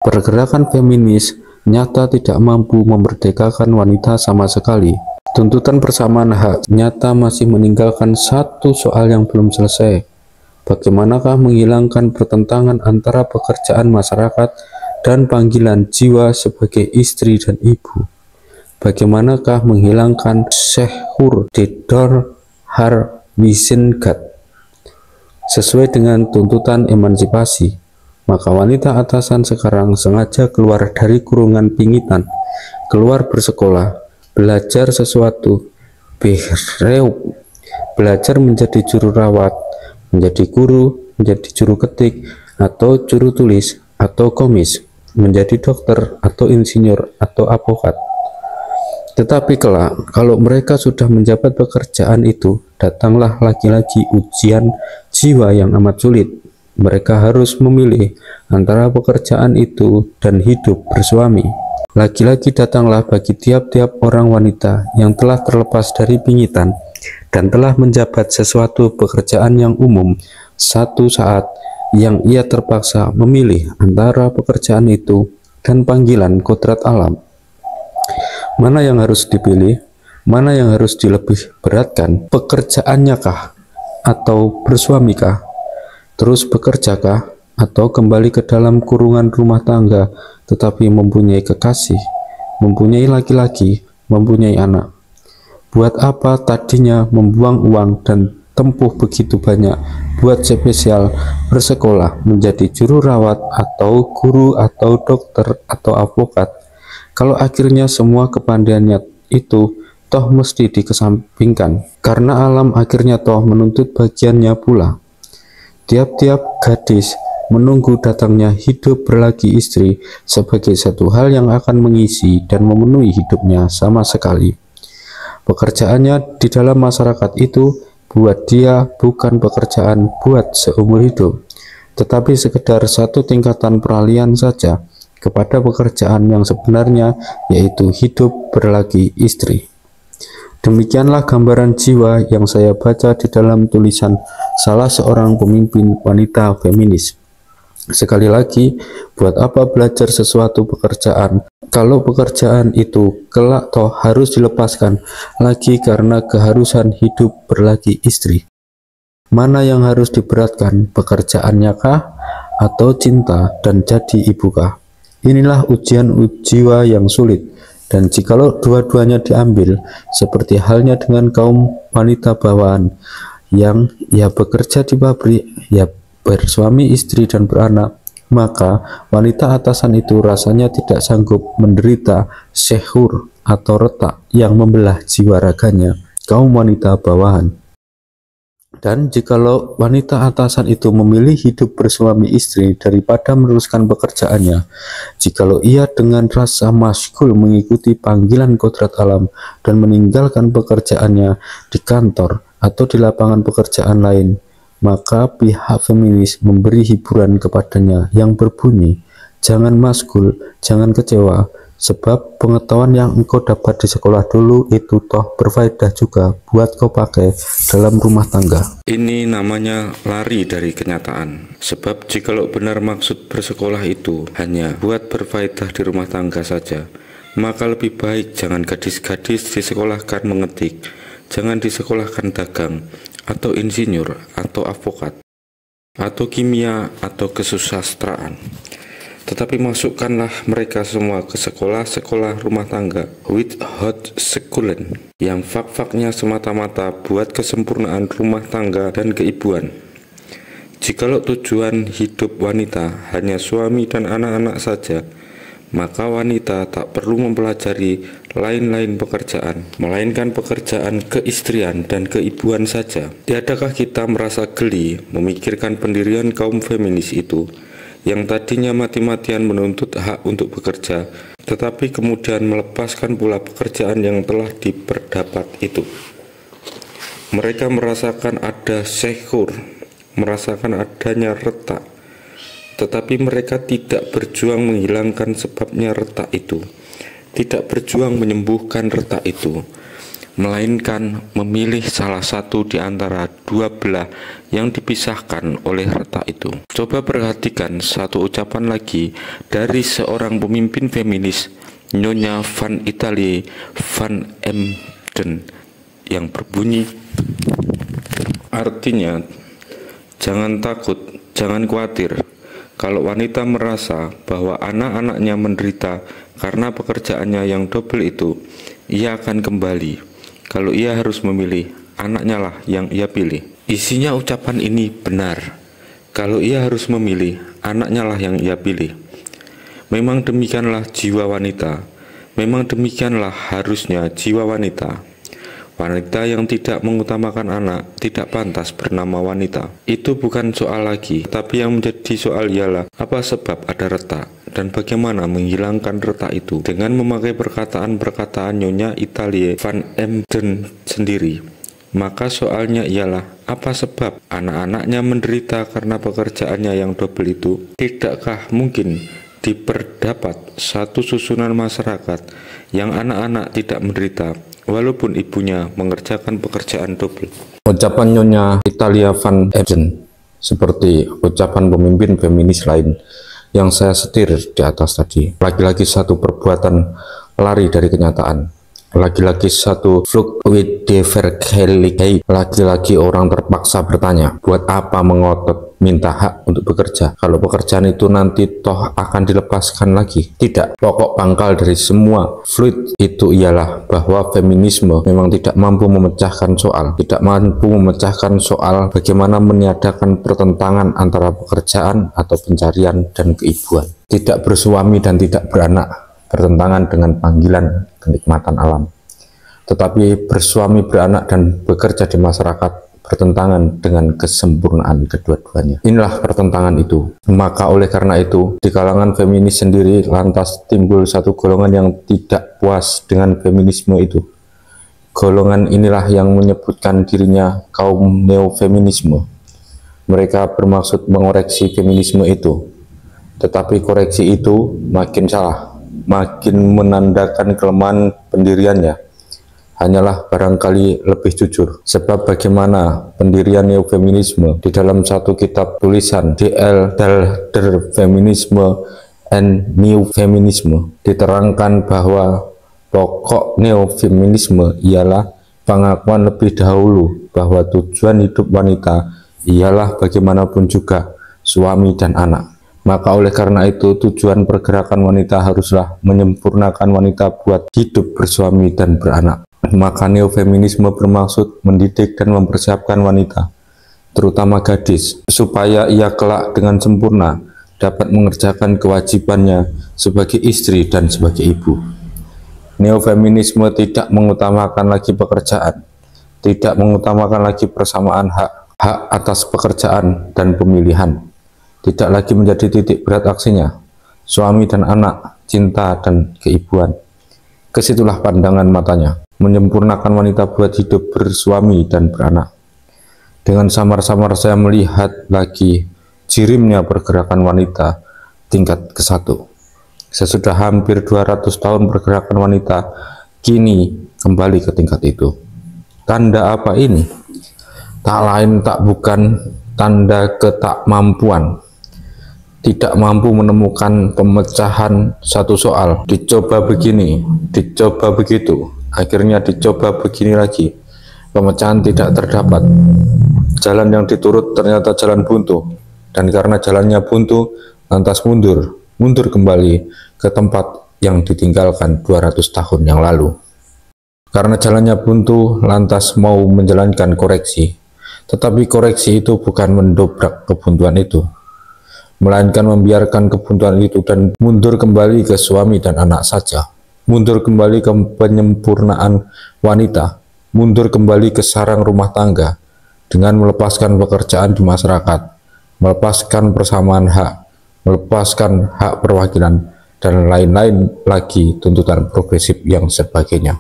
Pergerakan feminis nyata tidak mampu memerdekakan wanita sama sekali. Tuntutan persamaan hak nyata masih meninggalkan satu soal yang belum selesai. Bagaimanakah menghilangkan pertentangan antara pekerjaan masyarakat dan panggilan jiwa sebagai istri dan ibu? Bagaimanakah menghilangkan Sehur Dedor Har Wissengat sesuai dengan tuntutan emansipasi? Maka wanita atasan sekarang sengaja keluar dari kurungan pingitan, keluar bersekolah, belajar sesuatu, bereu, belajar menjadi juru rawat, menjadi guru, menjadi juru ketik, atau juru tulis, atau komis, menjadi dokter, atau insinyur, atau avokat. Tetapi kelak, kalau mereka sudah menjabat pekerjaan itu, datanglah lagi-lagi ujian jiwa yang amat sulit. Mereka harus memilih antara pekerjaan itu dan hidup bersuami. Lagi-lagi datanglah bagi tiap-tiap orang wanita yang telah terlepas dari pingitan dan telah menjabat sesuatu pekerjaan yang umum, satu saat yang ia terpaksa memilih antara pekerjaan itu dan panggilan kodrat alam. Mana yang harus dipilih? Mana yang harus dilebih beratkan? Pekerjaannya kah? Atau bersuamikah? Terus bekerjakah? Atau kembali ke dalam kurungan rumah tangga tetapi mempunyai kekasih, mempunyai laki-laki, mempunyai anak? Buat apa tadinya membuang uang dan tempuh begitu banyak buat spesial bersekolah menjadi juru rawat atau guru atau dokter atau avokat, kalau akhirnya semua kepandaiannya itu toh mesti dikesampingkan karena alam akhirnya toh menuntut bagiannya pula. Tiap-tiap gadis menunggu datangnya hidup berlagi istri sebagai satu hal yang akan mengisi dan memenuhi hidupnya sama sekali. Pekerjaannya di dalam masyarakat itu buat dia bukan pekerjaan buat seumur hidup, tetapi sekedar satu tingkatan peralihan saja kepada pekerjaan yang sebenarnya, yaitu hidup berlagi istri. Demikianlah gambaran jiwa yang saya baca di dalam tulisan salah seorang pemimpin wanita feminis. Sekali lagi, buat apa belajar sesuatu pekerjaan kalau pekerjaan itu kelak toh harus dilepaskan lagi karena keharusan hidup berlagi istri? Mana yang harus diberatkan, pekerjaannya kah atau cinta dan jadi ibukah? Inilah ujian jiwa yang sulit. Dan jikalau dua-duanya diambil, seperti halnya dengan kaum wanita bawahan yang ya bekerja di pabrik, ya bersuami istri dan beranak, maka wanita atasan itu rasanya tidak sanggup menderita sehur atau retak yang membelah jiwa raganya kaum wanita bawahan. Dan jikalau wanita atasan itu memilih hidup bersuami istri daripada meneruskan pekerjaannya, jikalau ia dengan rasa masyghul mengikuti panggilan kodrat alam dan meninggalkan pekerjaannya di kantor atau di lapangan pekerjaan lain, maka pihak feminis memberi hiburan kepadanya yang berbunyi, jangan masyghul, jangan kecewa, sebab pengetahuan yang engkau dapat di sekolah dulu itu toh berfaedah juga buat kau pakai dalam rumah tangga. Ini namanya lari dari kenyataan. Sebab jikalau benar maksud bersekolah itu hanya buat berfaedah di rumah tangga saja, maka lebih baik jangan gadis-gadis disekolahkan mengetik, jangan disekolahkan dagang, atau insinyur, atau avokat, atau kimia, atau kesusastraan. Tetapi masukkanlah mereka semua ke sekolah-sekolah rumah tangga with hot schoolen yang fak-faknya semata-mata buat kesempurnaan rumah tangga dan keibuan. Jikalau tujuan hidup wanita hanya suami dan anak-anak saja, maka wanita tak perlu mempelajari lain-lain pekerjaan, melainkan pekerjaan keistrian dan keibuan saja. Tiadakah kita merasa geli memikirkan pendirian kaum feminis itu, yang tadinya mati-matian menuntut hak untuk bekerja, tetapi kemudian melepaskan pula pekerjaan yang telah diperdapat itu. Mereka merasakan ada sehur, merasakan adanya retak, tetapi mereka tidak berjuang menghilangkan sebabnya retak itu, tidak berjuang menyembuhkan retak itu. melainkan memilih salah satu di antara dua belah yang dipisahkan oleh retak itu. Coba perhatikan satu ucapan lagi dari seorang pemimpin feminis, Nyonya Van Italie van Emden, yang berbunyi, artinya, jangan takut, jangan khawatir. Kalau wanita merasa bahwa anak-anaknya menderita karena pekerjaannya yang double itu, ia akan kembali. Kalau ia harus memilih, anaknya lah yang ia pilih. Isinya ucapan ini benar. Kalau ia harus memilih, anaknya lah yang ia pilih. Memang demikianlah jiwa wanita. Memang demikianlah harusnya jiwa wanita. Wanita yang tidak mengutamakan anak tidak pantas bernama wanita. Itu bukan soal lagi, tapi yang menjadi soal ialah apa sebab ada retak dan bagaimana menghilangkan retak itu dengan memakai perkataan-perkataan Nyonya Italie van Emden sendiri. Maka soalnya ialah apa sebab anak-anaknya menderita karena pekerjaannya yang double itu? Tidakkah mungkin diperdapat satu susunan masyarakat yang anak-anak tidak menderita walaupun ibunya mengerjakan pekerjaan double? Ucapan Nyonya Italie van Emden seperti ucapan pemimpin feminis lain yang saya setir di atas tadi. Lagi-lagi satu perbuatan lari dari kenyataan. Lagi-lagi satu flucht with the Verkehrlichkeit. Lagi-lagi orang terpaksa bertanya, buat apa mengotot minta hak untuk bekerja kalau pekerjaan itu nanti toh akan dilepaskan lagi? Tidak. Pokok pangkal dari semua fluid itu ialah bahwa feminisme memang tidak mampu memecahkan soal, tidak mampu memecahkan soal bagaimana meniadakan pertentangan antara pekerjaan atau pencarian dan keibuan. Tidak bersuami dan tidak beranak bertentangan dengan panggilan kenikmatan alam, tetapi bersuami, beranak, dan bekerja di masyarakat bertentangan dengan kesempurnaan kedua-duanya. Inilah pertentangan itu. Maka oleh karena itu, di kalangan feminis sendiri lantas timbul satu golongan yang tidak puas dengan feminisme itu. Golongan inilah yang menyebutkan dirinya kaum neofeminisme. Mereka bermaksud mengoreksi feminisme itu, tetapi koreksi itu makin salah, makin menandakan kelemahan pendiriannya. Hanyalah barangkali lebih jujur. Sebab bagaimana pendirian neofeminisme di dalam satu kitab tulisan D.L. Der Feminisme and New Feminisme diterangkan bahwa pokok neofeminisme ialah pengakuan lebih dahulu bahwa tujuan hidup wanita ialah bagaimanapun juga suami dan anak. Maka oleh karena itu tujuan pergerakan wanita haruslah menyempurnakan wanita buat hidup bersuami dan beranak. Maka neofeminisme bermaksud mendidik dan mempersiapkan wanita, terutama gadis, supaya ia kelak dengan sempurna dapat mengerjakan kewajibannya sebagai istri dan sebagai ibu. Neofeminisme tidak mengutamakan lagi pekerjaan, tidak mengutamakan lagi persamaan hak atas pekerjaan dan pemilihan. Tidak lagi menjadi titik berat aksinya, suami dan anak, cinta dan keibuan. Kesitulah pandangan matanya, menyempurnakan wanita buat hidup bersuami dan beranak. Dengan samar-samar saya melihat lagi jirimnya pergerakan wanita tingkat ke-1. Sesudah hampir 200 tahun pergerakan wanita, kini kembali ke tingkat itu. Tanda apa ini? Tak lain tak bukan tanda ketakmampuan. Tidak mampu menemukan pemecahan satu soal. Dicoba begini, dicoba begitu, akhirnya dicoba begini lagi. Pemecahan tidak terdapat. Jalan yang diturut ternyata jalan buntu. Dan karena jalannya buntu, lantas mundur kembali ke tempat yang ditinggalkan 200 tahun yang lalu. Karena jalannya buntu, lantas mau menjalankan koreksi. Tetapi koreksi itu bukan mendobrak kebuntuan itu, melainkan membiarkan kebuntuan itu dan mundur kembali ke suami dan anak saja. Mundur kembali ke penyempurnaan wanita, mundur kembali ke sarang rumah tangga, dengan melepaskan pekerjaan di masyarakat, melepaskan persamaan hak, melepaskan hak perwakilan, dan lain-lain lagi tuntutan progresif yang sebagainya.